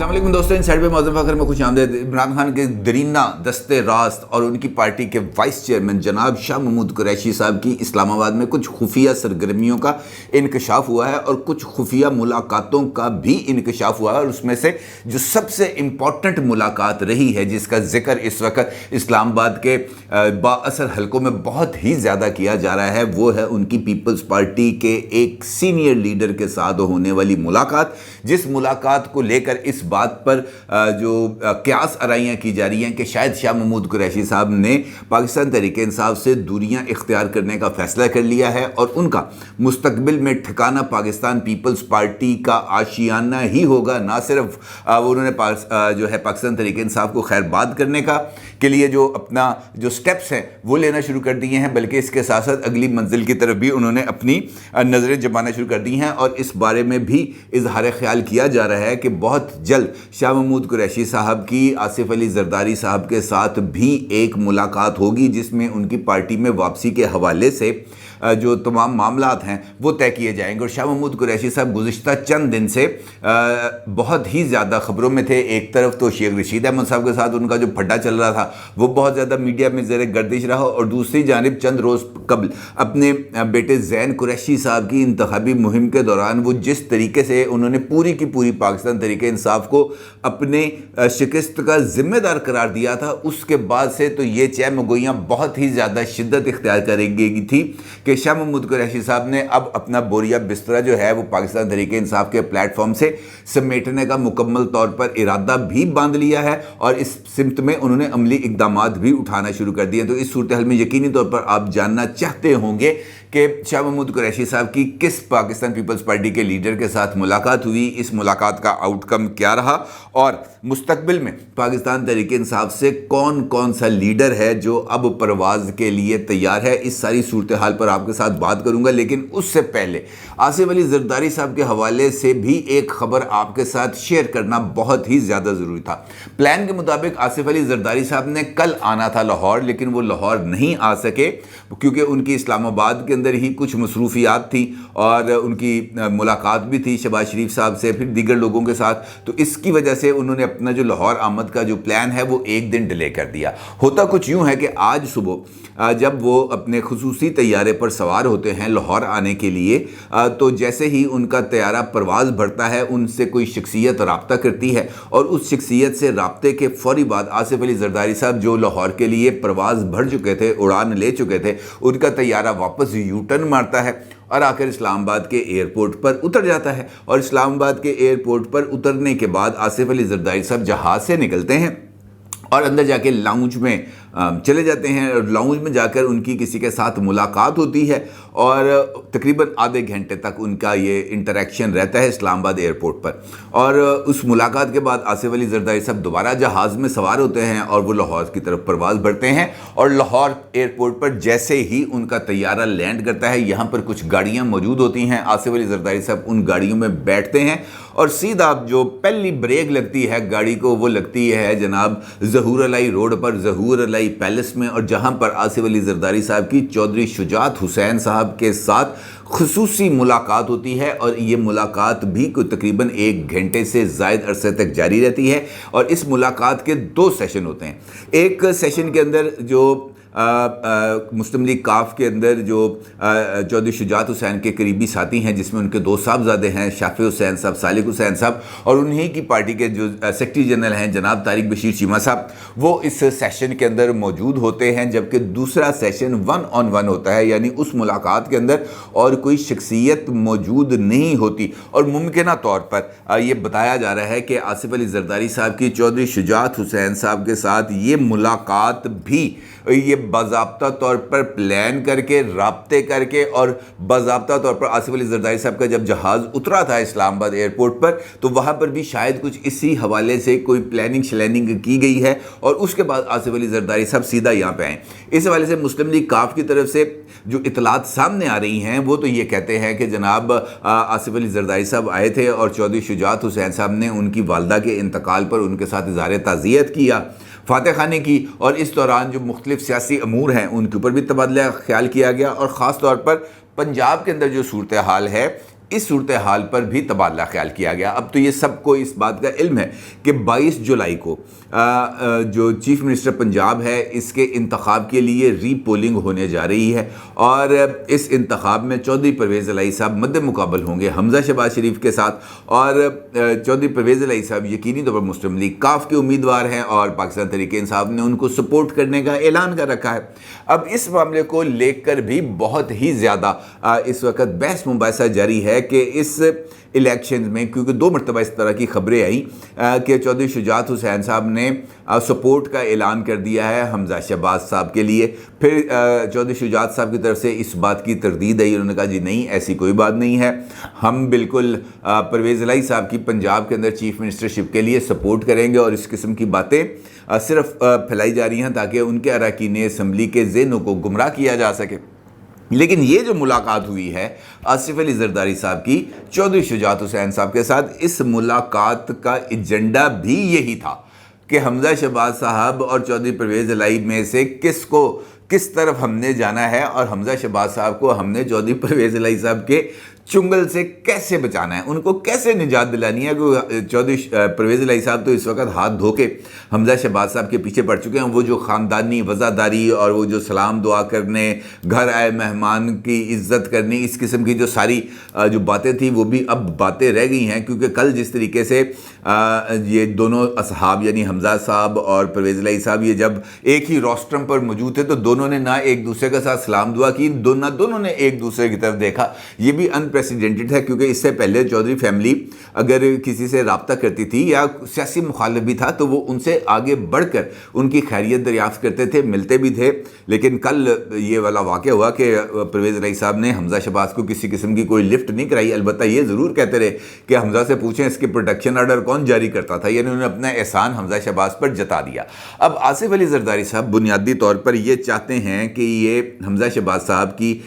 السلام علیکم دوستوں، انسائیڈ پہ معظم فخر میں خوش آمدید۔ عمران خان کے درینہ دستے راست اور ان کی پارٹی کے وائس چیئرمین جناب شاہ محمود قریشی صاحب کی اسلام آباد میں کچھ خفیہ سرگرمیوں کا انکشاف ہوا ہے اور کچھ خفیہ ملاقاتوں کا بھی انکشاف ہوا ہے، اور اس میں سے جو سب سے امپورٹنٹ ملاقات رہی ہے جس کا ذکر اس وقت اسلام آباد کے با اثر حلقوں میں بہت ہی زیادہ کیا جا رہا ہے، وہ ہے ان کی پیپلز پارٹی کے ایک سینئر لیڈر کے ساتھ ہونے والی ملاقات، جس ملاقات کو لے کر اس بات پر جو قیاس آرائیاں کی جا رہی ہیں کہ شاید شاہ محمود قریشی صاحب نے پاکستان تحریک انصاف سے دوریاں اختیار کرنے کا فیصلہ کر لیا ہے اور ان کا مستقبل میں ٹھکانہ پاکستان پیپلز پارٹی کا آشیانہ ہی ہوگا۔ نہ صرف انہوں نے جو ہے پاکستان تحریک انصاف کو خیر باد کرنے کے لیے جو اپنا جو سٹیپس ہیں وہ لینا شروع کر دیے ہیں، بلکہ اس کے ساتھ ساتھ اگلی منزل کی طرف بھی انہوں نے اپنی نظریں جمانا شروع کر دی ہیں، اور اس بارے میں بھی اظہار خیال کیا جا رہا ہے کہ بہت جلد شاہ محمود قریشی صاحب کی آصف علی زرداری صاحب کے ساتھ بھی ایک ملاقات ہوگی، جس میں ان کی پارٹی میں واپسی کے حوالے سے جو تمام معاملات ہیں وہ طے کیے جائیں گے۔ اور شاہ محمود قریشی صاحب گزشتہ چند دن سے بہت ہی زیادہ خبروں میں تھے۔ ایک طرف تو شیخ رشید احمد صاحب کے ساتھ ان کا جو پھڈا چل رہا تھا وہ بہت زیادہ میڈیا میں زیر گردش رہا، اور دوسری جانب چند روز قبل اپنے بیٹے زین قریشی صاحب کی انتخابی مہم کے دوران وہ جس طریقے سے انہوں نے پوری کی پوری پاکستان تحریک انصاف کو اپنے شکست کا ذمہ دار قرار دیا تھا، اس کے بعد سے تو یہ چہ مگوئیاں بہت ہی زیادہ شدت اختیار کریں گی تھی کہ شاہ محمود قریشی صاحب نے اب اپنا بوریا بسترا جو ہے وہ پاکستان تحریک انصاف کے پلیٹ فارم سے سمیٹنے کا مکمل طور پر ارادہ بھی باندھ لیا ہے، اور اس سمت میں انہوں نے عملی اقدامات بھی اٹھانا شروع کر دیے۔ تو اس صورتحال میں یقینی طور پر آپ جاننا چاہتے ہوں گے کہ شاہ محمود قریشی صاحب کی کس پاکستان پیپلز پارٹی کے لیڈر کے ساتھ ملاقات ہوئی، اس ملاقات کا آؤٹ کم کیا رہا، اور مستقبل میں پاکستان تحریک انصاف سے کون کون سا لیڈر ہے جو اب پرواز کے لیے تیار ہے۔ اس ساری صورتحال پر آپ کے ساتھ بات کروں گا، لیکن اس سے پہلے آصف علی زرداری صاحب کے حوالے سے بھی ایک خبر آپ کے ساتھ شیئر کرنا بہت ہی زیادہ ضروری تھا۔ پلان کے مطابق آصف علی زرداری صاحب نے کل آنا تھا لاہور، لیکن وہ لاہور نہیں آ سکے کیونکہ ان کی اسلام آباد کے اندر ہی کچھ مصروفیات تھیں، اور ان کی ملاقات بھی تھی شہباز شریف صاحب سے، پھر دیگر لوگوں کے ساتھ، تو اس کی وجہ سے انہوں نے اپنا جو لاہور آمد کا جو پلان ہے وہ ایک دن ڈیلے کر دیا۔ ہوتا کچھ یوں ہے کہ آج صبح جب وہ اپنے خصوصی طیارے پر سوار ہوتے ہیں لاہور آنے کے لیے، تو جیسے ہی ان کا طیارہ پرواز بھرتا ہے ان سے کوئی شخصیت رابطہ کرتی ہے، اور اس شخصیت سے رابطے کے فوری بعد آصف علی زرداری صاحب جو لاہور کے لیے پرواز بھر چکے تھے، اڑان لے چکے تھے، ان کا طیارہ واپس یو ٹرن مارتا ہے اور آ کر اسلام آباد کے ایئرپورٹ پر اتر جاتا ہے، اور اسلام آباد کے ایئرپورٹ پر اترنے کے بعد آصف علی زرداری صاحب جہاز سے نکلتے ہیں اور اندر جا کے لاؤنج میں چلے جاتے ہیں، اور لاؤنج میں جا کر ان کی کسی کے ساتھ ملاقات ہوتی ہے، اور تقریباً آدھے گھنٹے تک ان کا یہ انٹریکشن رہتا ہے اسلام آباد ایئرپورٹ پر، اور اس ملاقات کے بعد آصف علی زرداری صاحب دوبارہ جہاز میں سوار ہوتے ہیں اور وہ لاہور کی طرف پرواز بھرتے ہیں، اور لاہور ایئرپورٹ پر جیسے ہی ان کا طیارہ لینڈ کرتا ہے یہاں پر کچھ گاڑیاں موجود ہوتی ہیں، آصف علی زرداری صاحب ان گاڑیوں میں بیٹھتے ہیں، اور سیدھا جو پہلی بریک لگتی ہے گاڑی کو وہ لگتی ہے جناب ظہور علائی روڈ پر، ظہور علائی پیلس میں، اور جہاں پر آصف علی زرداری صاحب کی چودھری شجاعت حسین صاحب کے ساتھ خصوصی ملاقات ہوتی ہے، اور یہ ملاقات بھی کوئی تقریباً 1 گھنٹے سے زائد عرصے تک جاری رہتی ہے، اور اس ملاقات کے 2 سیشن ہوتے ہیں۔ ایک سیشن کے اندر جو مسلم لیگ کاف کے اندر جو چودھری شجاعت حسین کے قریبی ساتھی ہیں، جس میں ان کے 2 صاحبزادے ہیں، شافع حسین صاحب، صالح حسین صاحب، اور انہی کی پارٹی کے جو سیکرٹری جنرل ہیں جناب طارق بشیر چیمہ صاحب، وہ اس سیشن کے اندر موجود ہوتے ہیں، جبکہ دوسرا سیشن 1 on 1 ہوتا ہے، یعنی اس ملاقات کے اندر اور کوئی شخصیت موجود نہیں ہوتی، اور ممکنہ طور پر یہ بتایا جا رہا ہے کہ آصف علی زرداری صاحب کی چودھری شجاعت حسین صاحب کے ساتھ یہ ملاقات بھی یہ باضابطہ طور پر پلان کر کے، رابطے کر کے، اور باضابطہ طور پر آصف علی زرداری صاحب کا جب جہاز اترا تھا اسلام آباد ایئرپورٹ پر تو وہاں پر بھی شاید کچھ اسی حوالے سے کوئی پلاننگ شلیننگ کی گئی ہے، اور اس کے بعد آصف علی زرداری صاحب سیدھا یہاں پہ آئیں۔ اس حوالے سے مسلم لیگ کاف کی طرف سے جو اطلاعات سامنے آ رہی ہیں وہ تو یہ کہتے ہیں کہ جناب آصف علی زرداری صاحب آئے تھے اور چودھری شجاعت حسین صاحب نے ان کی والدہ کے انتقال پر ان کے ساتھ اظہار تعزیت کیا، فاتح خانی کی، اور اس دوران جو مختلف سیاسی امور ہیں ان کے اوپر بھی تبادلہ خیال کیا گیا، اور خاص طور پر پنجاب کے اندر جو صورتحال ہے اس صورتحال پر بھی تبادلہ خیال کیا گیا۔ اب تو یہ سب کو اس بات کا علم ہے کہ 22 جولائی کو جو چیف منسٹر پنجاب ہے اس کے انتخاب کے لیے ری پولنگ ہونے جا رہی ہے، اور اس انتخاب میں چودھری پرویز الہی صاحب مد مقابل ہوں گے حمزہ شہباز شریف کے ساتھ، اور چودھری پرویز الہی صاحب یقینی طور پر مسلم لیگ کاف کے امیدوار ہیں، اور پاکستان تحریک انصاف نے ان کو سپورٹ کرنے کا اعلان کر رکھا ہے۔ اب اس معاملے کو لے کر بھی بہت ہی زیادہ اس وقت بحث مباحثہ جاری ہے کہ اس الیکشن میں، کیونکہ 2 مرتبہ اس طرح کی خبریں آئیں کہ چودھری شجاعت حسین صاحب نے سپورٹ کا اعلان کر دیا ہے حمزہ شہباز صاحب کے لیے، پھر چودھری شجاعت صاحب کی طرف سے اس بات کی تردید آئی، انہوں نے کہا جی نہیں ایسی کوئی بات نہیں ہے، ہم بالکل پرویز الہی صاحب کی پنجاب کے اندر چیف منسٹرشپ کے لیے سپورٹ کریں گے، اور اس قسم کی باتیں صرف پھیلائی جا رہی ہیں تاکہ ان کے اراکین اسمبلی کے ذہنوں کو گمراہ کیا جا سکے۔ لیکن یہ جو ملاقات ہوئی ہے آصف علی زرداری صاحب کی چودھری شجاعت حسین صاحب کے ساتھ، اس ملاقات کا ایجنڈا بھی یہی تھا کہ حمزہ شہباز صاحب اور چودھری پرویز الہی میں سے کس طرف ہم نے جانا ہے، اور حمزہ شہباز صاحب کو ہم نے چودھری پرویز الہی صاحب کے چنگل سے کیسے بچانا ہے، ان کو کیسے نجات دلانی ہے۔ کہ چودھری پرویز الہی صاحب تو اس وقت ہاتھ دھو کے حمزہ شہباز صاحب کے پیچھے پڑ چکے ہیں، وہ جو خاندانی وفاداری اور وہ جو سلام دعا کرنے، گھر آئے مہمان کی عزت کرنی، اس قسم کی جو ساری جو باتیں تھیں وہ بھی اب باتیں رہ گئی ہیں، کیونکہ کل جس طریقے سے یہ دونوں اصحاب یعنی حمزہ صاحب اور پرویز الہی صاحب یہ جب ایک ہی روسٹرم پر موجود تھے تو دونوں نے نہ ایک دوسرے کے ساتھ سلام دعا کی، دونوں نے ایک دوسرے کی طرف دیکھا۔ یہ بھی پریسیڈنٹڈ ہے، کیونکہ اس سے پہلے چودھری فیملی اگر کسی سے رابطہ کرتی تھی یا سیاسی مخالف بھی تھا تو وہ ان سے آگے بڑھ کر ان کی خیریت دریافت کرتے تھے، ملتے بھی تھے۔ لیکن کل یہ والا واقعہ ہوا کہ پرویز الہی صاحب نے حمزہ شہباز کو کسی قسم کی کوئی لفٹ نہیں کرائی، البتہ یہ ضرور کہتے رہے کہ حمزہ سے پوچھیں اس کے پروٹیکشن آرڈر کون جاری کرتا تھا، یعنی انہوں نے اپنا احسان حمزہ شہباز پر جتا دیا۔ اب آصف علی زرداری صاحب بنیادی طور پر یہ چاہتے ہیں کہ یہ حمزہ شہباز صاحب کی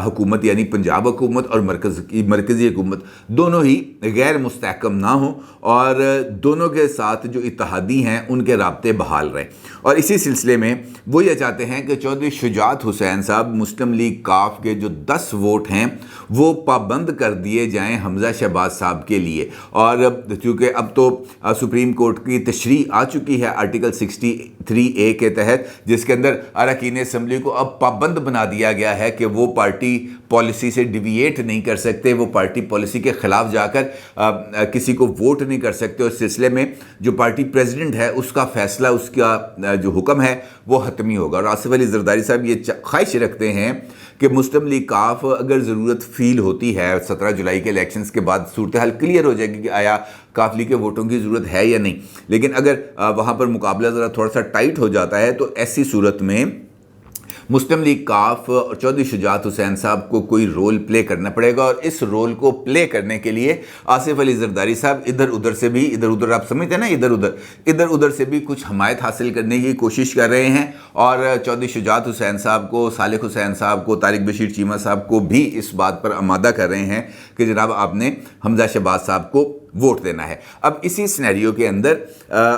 حکومت یعنی پنجاب حکومت اور مرکزی حکومت دونوں ہی غیر مستحکم نہ ہوں، اور دونوں کے ساتھ جو اتحادی ہیں ان کے رابطے بحال رہیں، اور اسی سلسلے میں وہ یہ چاہتے ہیں کہ چودھری شجاعت حسین صاحب مسلم لیگ کاف کے جو 10 ووٹ ہیں وہ پابند کر دیے جائیں حمزہ شہباز صاحب کے لیے، اور چونکہ اب تو سپریم کورٹ کی تشریح آ چکی ہے آرٹیکل 63A کے تحت، جس کے اندر اراکین اسمبلی کو اب پابند بنا دیا گیا ہے کہ وہ پارٹی پالیسی سے ڈیویٹ نہیں کر سکتے، وہ پارٹی پالیسی کے خلاف جا کر کسی کو ووٹ نہیں کر سکتے، اور اس سلسلے میں جو پارٹی پریزیڈنٹ ہے اس کا فیصلہ، اس کا جو حکم ہے وہ حتمی ہوگا۔ اور آصف علی زرداری صاحب یہ خواہش رکھتے ہیں کہ مسلم لیگ کاف اگر ضرورت فیل ہوتی ہے 17 جولائی کے الیکشنز کے بعد صورتحال کلیئر ہو جائے گی کہ آیا کاف لیگ کے ووٹوں کی ضرورت ہے یا نہیں، لیکن اگر وہاں پر مقابلہ ذرا تھوڑا سا ٹائٹ ہو جاتا ہے تو ایسی صورت میں مسلم لیگ کاف اور چودھری شجاعت حسین صاحب کو کوئی رول پلے کرنا پڑے گا، اور اس رول کو پلے کرنے کے لیے آصف علی زرداری صاحب ادھر ادھر آپ سمجھتے ہیں نا، ادھر ادھر سے بھی کچھ حمایت حاصل کرنے کی کوشش کر رہے ہیں، اور چودھری شجاعت حسین صاحب کو، صالح حسین صاحب کو، طارق بشیر چیمہ صاحب کو بھی اس بات پر آمادہ کر رہے ہیں کہ جناب آپ نے حمزہ شہباز صاحب کو ووٹ دینا ہے۔ اب اسی سینیریو کے اندر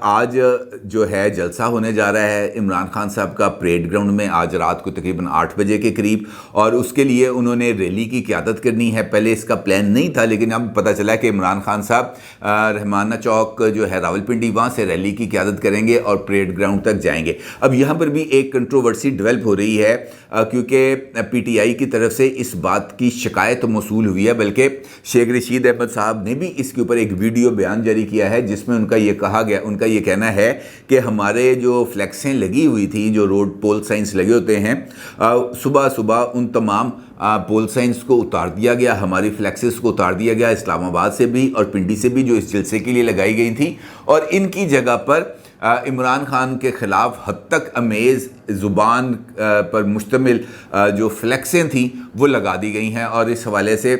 آج جو ہے جلسہ ہونے جا رہا ہے عمران خان صاحب کا پریڈ گراؤنڈ میں، آج رات کو تقریباً 8 بجے کے قریب، اور اس کے لیے انہوں نے ریلی کی قیادت کرنی ہے۔ پہلے اس کا پلان نہیں تھا، لیکن اب پتہ چلا کہ عمران خان صاحب رحمانہ چوک جو ہے راولپنڈی، وہاں سے ریلی کی قیادت کریں گے اور پریڈ گراؤنڈ تک جائیں گے۔ اب یہاں پر بھی ایک کنٹروورسی ڈیولپ ہو رہی ہے، کیونکہ پی ٹی آئی کی طرف سے اس بات کی شکایت موصول ہوئی ہے، بلکہ شیخ رشید احمد صاحب نے بھی اس کے اوپر ایک ویڈیو بیان جاری کیا ہے جس میں ان کا یہ کہنا ہے کہ ہمارے جو فلیکسیں لگی ہوئی تھیں، جو روڈ پول سائنس لگے ہوتے ہیں، صبح ان تمام پول سائنس کو اتار دیا گیا، ہماری فلیکسز کو اتار دیا گیا، اسلام آباد سے بھی اور پنڈی سے بھی جو اس جلسے کے لیے لگائی گئی تھیں، اور ان کی جگہ پر عمران خان کے خلاف حد تک امیز زبان پر مشتمل جو فلیکسیں تھیں وہ لگا دی گئی ہیں، اور اس حوالے سے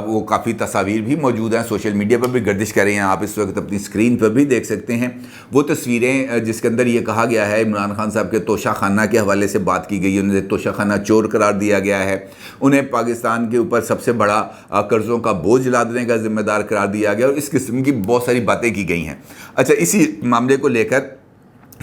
وہ کافی تصاویر بھی موجود ہیں، سوشل میڈیا پر بھی گردش کر رہی ہیں، آپ اس وقت اپنی اسکرین پر بھی دیکھ سکتے ہیں وہ تصویریں، جس کے اندر یہ کہا گیا ہے عمران خان صاحب کے توشہ خانہ کے حوالے سے بات کی گئی ہے، انہیں توشہ خانہ چور قرار دیا گیا ہے، انہیں پاکستان کے اوپر سب سے بڑا قرضوں کا بوجھ لادنے کا ذمہ دار قرار دیا گیا، اور اس قسم کی بہت ساری باتیں کی گئی ہیں۔ اچھا، اسی معاملے کو لے کر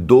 2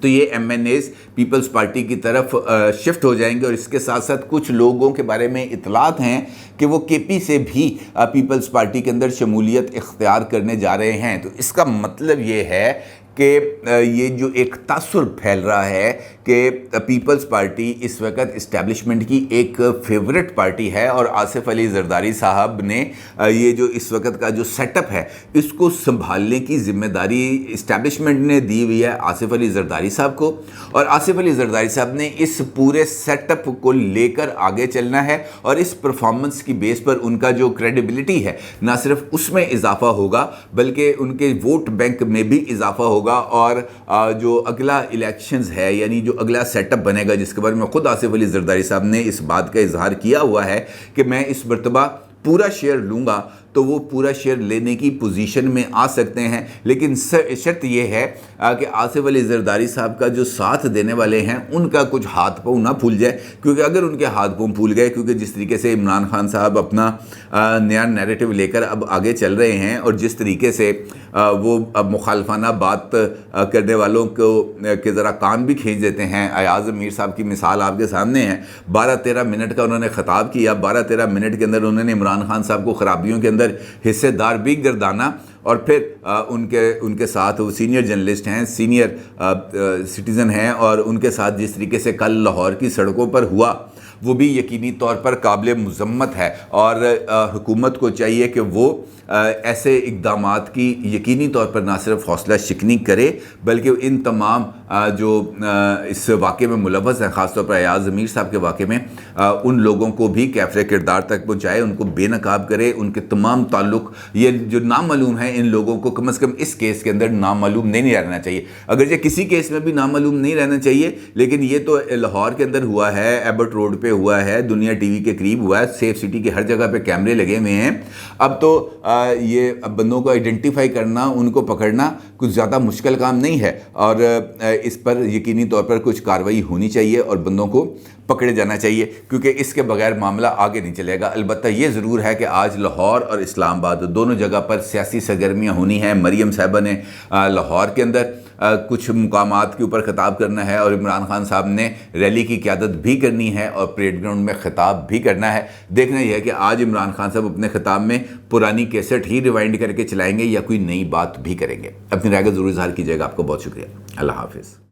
تو یہ M N As Peoples Party کی طرف شفٹ ہو جائیں گے، اور اس کے ساتھ ساتھ کچھ لوگوں کے بارے میں اطلاعات ہیں کہ وہ کے پی سے بھی پیپلز پارٹی کے اندر شمولیت اختیار کرنے جا رہے ہیں۔ تو اس کا مطلب یہ ہے کہ یہ جو ایک تاثر پھیل رہا ہے کہ پیپلز پارٹی اس وقت اسٹیبلشمنٹ کی ایک فیورٹ پارٹی ہے، اور آصف علی زرداری صاحب نے یہ جو اس وقت کا جو سیٹ اپ ہے اس کو سنبھالنے کی ذمہ داری اسٹیبلشمنٹ نے دی ہوئی ہے آصف علی زرداری صاحب کو، اور آصف علی زرداری صاحب نے اس پورے سیٹ اپ کو لے کر آگے چلنا ہے، اور اس پرفارمنس کی بیس پر ان کا جو کریڈیبلٹی ہے نہ صرف اس میں اضافہ ہوگا بلکہ ان کے ووٹ بینک میں بھی اضافہ ہوگا، اور جو اگلا الیکشنز ہے یعنی جو اگلا سیٹ اپ بنے گا جس کے بارے میں خود آصف علی زرداری صاحب نے اس بات کا اظہار کیا ہوا ہے کہ میں اس مرتبہ پورا شیئر لوں گا، تو وہ پورا شیئر لینے کی پوزیشن میں آ سکتے ہیں، لیکن شرط یہ ہے کہ آصف علی زرداری صاحب کا جو ساتھ دینے والے ہیں ان کا کچھ ہاتھ پاؤں نہ پھول جائے، کیونکہ اگر ان کے ہاتھ پاؤں پھول گئے، کیونکہ جس طریقے سے عمران خان صاحب اپنا نیا نیریٹو لے کر اب آگے چل رہے ہیں، اور جس طریقے سے وہ اب مخالفانہ بات کرنے والوں کو کہ ذرا کان بھی کھینچ دیتے ہیں۔ ایاز میر صاحب کی مثال آپ کے سامنے ہے، 12-13 منٹ کا انہوں نے خطاب کیا، 12-13 منٹ کے اندر انہوں نے عمران خان صاحب کو خرابیوں کے اندر حصے دار بھی گردانا، اور پھر ان کے ساتھ وہ سینئر جرنلسٹ ہیں، سینئر سٹیزن ہیں، اور ان کے ساتھ جس طریقے سے کل لاہور کی سڑکوں پر ہوا وہ بھی یقینی طور پر قابل مذمت ہے، اور حکومت کو چاہیے کہ وہ ایسے اقدامات کی یقینی طور پر نہ صرف حوصلہ شکنی کرے بلکہ ان تمام جو اس واقعے میں ملوث ہیں، خاص طور پر ایاز میر صاحب کے واقعے میں، ان لوگوں کو بھی کیفر کردار تک پہنچائے، ان کو بے نقاب کرے، ان کے تمام تعلق یہ جو نامعلوم ہیں ان لوگوں کو کم از کم اس کیس کے اندر نامعلوم نہیں رہنا چاہیے، اگرچہ کسی کیس میں بھی نامعلوم نہیں رہنا چاہیے، لیکن یہ تو لاہور کے اندر ہوا ہے، ایبٹ روڈ پہ ہوا ہے، دنیا ٹی وی کے قریب ہوا ہے، سیف سٹی کی ہر جگہ پہ کیمرے لگے ہوئے ہیں، اب تو یہ بندوں کو آئیڈینٹیفائی کرنا، ان کو پکڑنا کچھ زیادہ مشکل کام نہیں ہے، اور اس پر یقینی طور پر کچھ کارروائی ہونی چاہیے اور بندوں کو پکڑے جانا چاہیے، کیونکہ اس کے بغیر معاملہ آگے نہیں چلے گا۔ البتہ یہ ضرور ہے کہ آج لاہور اور اسلام آباد دونوں جگہ پر سیاسی سرگرمیاں ہونی ہیں۔ مریم صاحبہ نے لاہور کے اندر کچھ مقامات کے اوپر خطاب کرنا ہے، اور عمران خان صاحب نے ریلی کی قیادت بھی کرنی ہے اور پریڈ گراؤنڈ میں خطاب بھی کرنا ہے۔ دیکھنا یہ ہے کہ آج عمران خان صاحب اپنے خطاب میں پرانی کیسٹ ہی ریوائنڈ کر کے چلائیں گے یا کوئی نئی بات بھی کریں گے۔ اپنی رائے کا ضرور اظہار کیجیے گا۔ آپ کو بہت شکریہ۔ اللہ حافظ۔